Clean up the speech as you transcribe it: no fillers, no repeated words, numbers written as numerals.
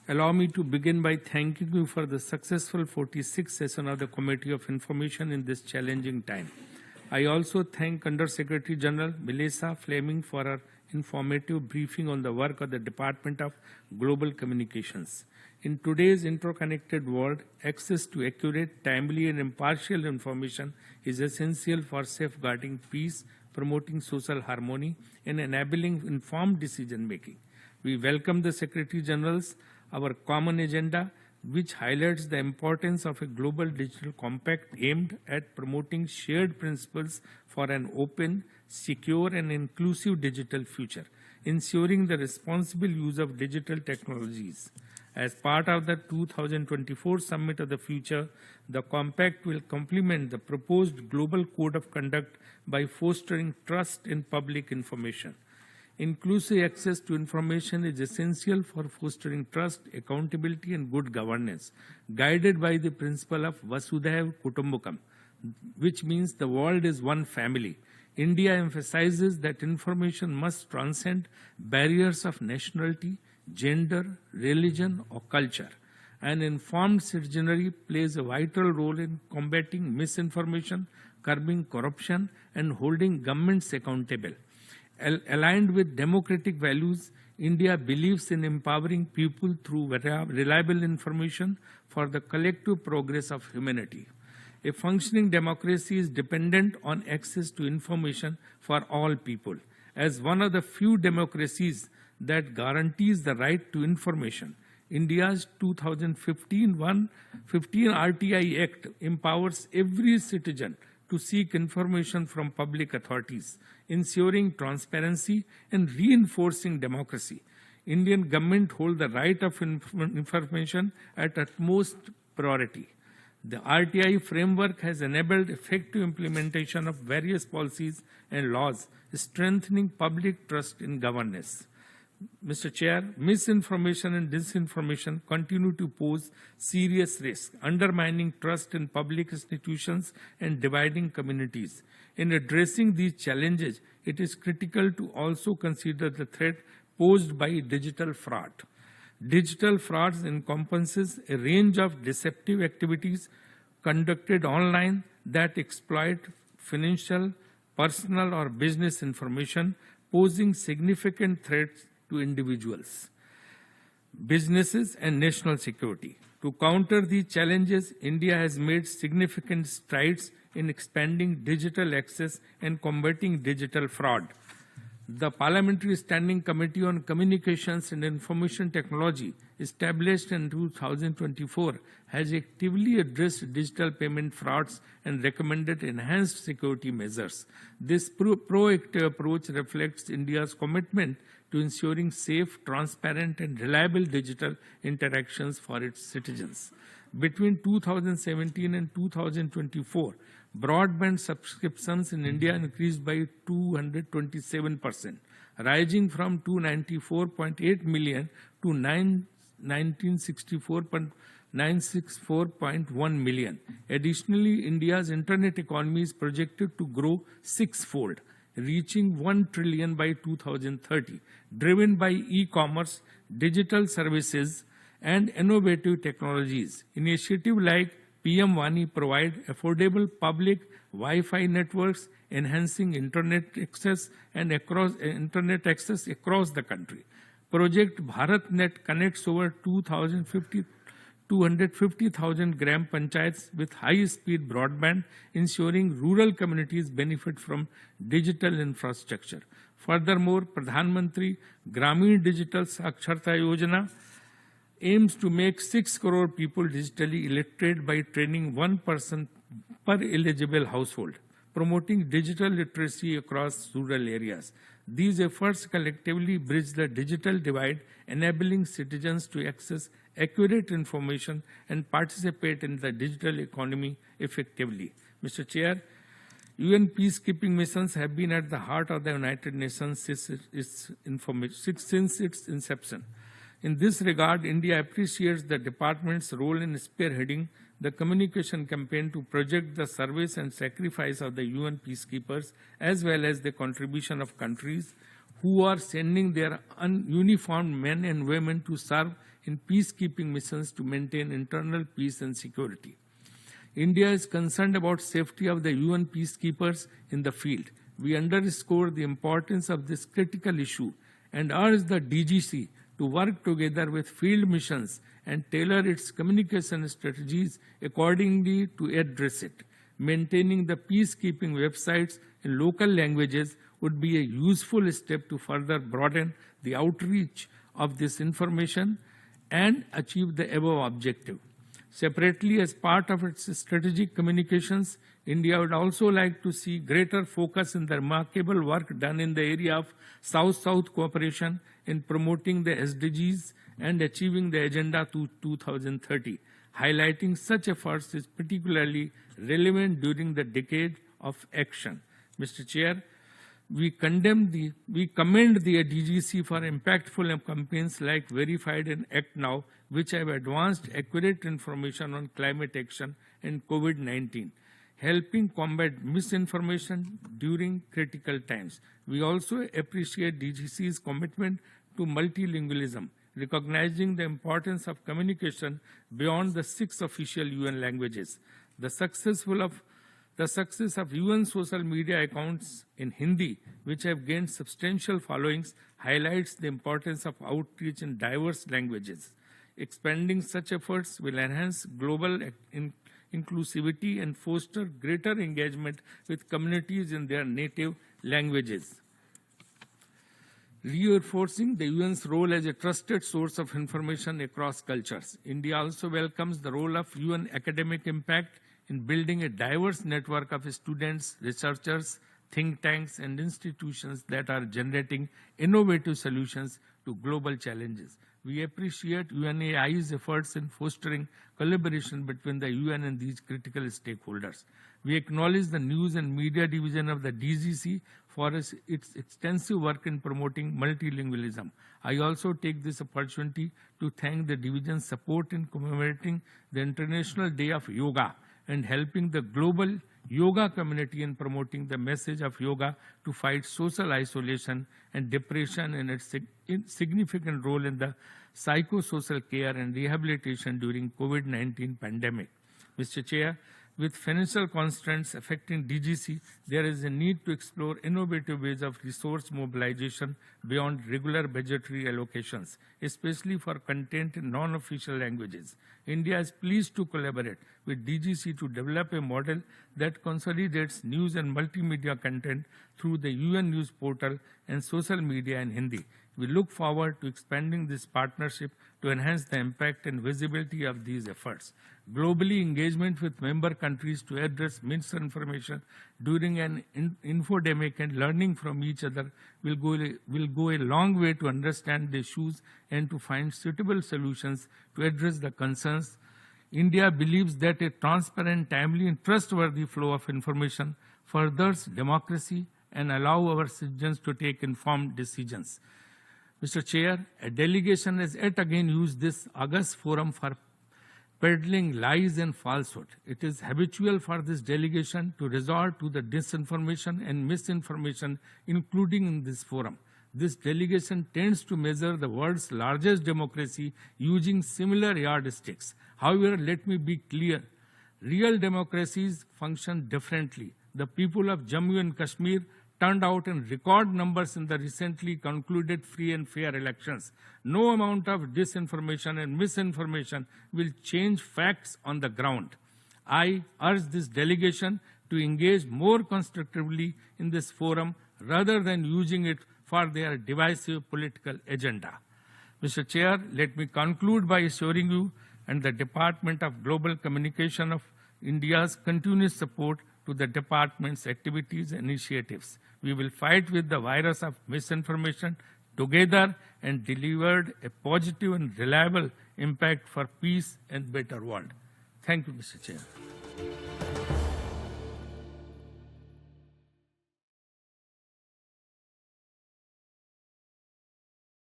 Allow me to begin by thanking you for the successful 46th session of the Committee of Information in this challenging time. I also thank Under Secretary General Melissa Fleming for her informative briefing on the work of the Department of Global Communications. In today's interconnected world, access to accurate, timely, and impartial information is essential for safeguarding peace, promoting social harmony, and enabling informed decision-making. We welcome the Secretary General's our common agenda, which highlights the importance of a global digital compact aimed at promoting shared principles for an open, secure, and inclusive digital future, ensuring the responsible use of digital technologies. As part of the 2024 Summit of the Future, the compact will complement the proposed Global Code of Conduct by fostering trust in public information. Inclusive access to information is essential for fostering trust, accountability, and good governance, guided by the principle of Vasudhaiva Kutumbakam, which means the world is one family. India emphasizes that information must transcend barriers of nationality, gender, religion, or culture. An informed citizenry plays a vital role in combating misinformation, curbing corruption, and holding governments accountable. Aligned with democratic values, India believes in empowering people through reliable information for the collective progress of humanity. A functioning democracy is dependent on access to information for all people. As one of the few democracies that guarantees the right to information, India's 2015 RTI Act empowers every citizen to seek information from public authorities, ensuring transparency and reinforcing democracy. Indian government hold the right of information at utmost priority. The RTI framework has enabled effective implementation of various policies and laws, strengthening public trust in governance. Mr. Chair, misinformation and disinformation continue to pose serious risk, undermining trust in public institutions and dividing communities. In addressing these challenges, it is critical to also consider the threat posed by digital fraud. Digital frauds encompasses a range of deceptive activities conducted online that exploit financial, personal, or business information, posing significant threats to individuals, businesses, and national security. To counter these challenges, India has made significant strides in expanding digital access and combating digital fraud. The Parliamentary Standing Committee on Communications and Information Technology, established in 2024, has actively addressed digital payment frauds and recommended enhanced security measures. This proactive approach reflects India's commitment to ensuring safe, transparent, and reliable digital interactions for its citizens. Between 2017 and 2024, broadband subscriptions in India increased by 227%, rising from 294.8 million to 964.1 million. Additionally, India's internet economy is projected to grow sixfold, reaching 1 trillion by 2030, driven by e-commerce, digital services, and innovative technologies. Initiatives like PM Wani provide affordable public Wi-Fi networks, enhancing internet access across the country. Project BharatNet connects over 250,000 gram panchayats with high-speed broadband, ensuring rural communities benefit from digital infrastructure. Furthermore, Pradhan Mantri Gramin Digital Saksharta Yojana aims to make 6 crore people digitally illiterate by training one person per eligible household, promoting digital literacy across rural areas. These efforts collectively bridge the digital divide, enabling citizens to access accurate information and participate in the digital economy effectively. Mr. Chair, UN peacekeeping missions have been at the heart of the United Nations since its inception. In this regard, India appreciates the department's role in spearheading the communication campaign to project the service and sacrifice of the UN peacekeepers, as well as the contribution of countries who are sending their uniformed men and women to serve in peacekeeping missions to maintain internal peace and security. India is concerned about safety of the UN peacekeepers in the field. We underscore the importance of this critical issue and urge the DGC to work together with field missions and tailor its communication strategies accordingly to address it. Maintaining the peacekeeping websites in local languages would be a useful step to further broaden the outreach of this information and achieve the above objective. Separately, as part of its strategic communications, India would also like to see greater focus in the remarkable work done in the area of South-South cooperation in promoting the SDGs and achieving the Agenda to 2030. Highlighting such efforts is particularly relevant during the decade of action. Mr. Chair, we commend the DGC for impactful campaigns like Verified and Act Now, which have advanced accurate information on climate action and COVID-19, helping combat misinformation during critical times. We also appreciate DGC's commitment to multilingualism, recognizing the importance of communication beyond the 6 official UN languages. The success of UN social media accounts in Hindi, which have gained substantial followings, highlights the importance of outreach in diverse languages. Expanding such efforts will enhance global inclusivity and foster greater engagement with communities in their native languages. Reinforcing the UN's role as a trusted source of information across cultures. India also welcomes the role of UN academic impact in building a diverse network of students, researchers, think tanks, and institutions that are generating innovative solutions to global challenges. We appreciate UNAI's efforts in fostering collaboration between the UN and these critical stakeholders. We acknowledge the News and Media Division of the DGC for its extensive work in promoting multilingualism. I also take this opportunity to thank the division's support in commemorating the International Day of Yoga and helping the global yoga community in promoting the message of yoga to fight social isolation and depression and its significant role in the psychosocial care and rehabilitation during COVID-19 pandemic. Mr. Chair, with financial constraints affecting DGC, there is a need to explore innovative ways of resource mobilization beyond regular budgetary allocations, especially for content in non-official languages. India is pleased to collaborate with DGC to develop a model that consolidates news and multimedia content through the UN News portal and social media in Hindi. We look forward to expanding this partnership to enhance the impact and visibility of these efforts. Globally, engagement with member countries to address misinformation during an infodemic and learning from each other will go a long way to understand the issues and to find suitable solutions to address the concerns. India believes that a transparent, timely, and trustworthy flow of information furthers democracy and allows our citizens to take informed decisions. Mr. Chair, a delegation has yet again used this August forum for peddling lies and falsehood. It is habitual for this delegation to resort to the disinformation and misinformation, including in this forum. This delegation tends to measure the world's largest democracy using similar yardsticks. However, let me be clear. Real democracies function differently. The people of Jammu and Kashmir turned out in record numbers in the recently concluded free and fair elections. No amount of disinformation and misinformation will change facts on the ground. I urge this delegation to engage more constructively in this forum rather than using it for their divisive political agenda. Mr. Chair, let me conclude by assuring you and the Department of Global Communication of India's continuous support to the department's activities and initiatives. We will fight with the virus of misinformation together and deliver a positive and reliable impact for peace and better world. Thank you, Mr. Chair.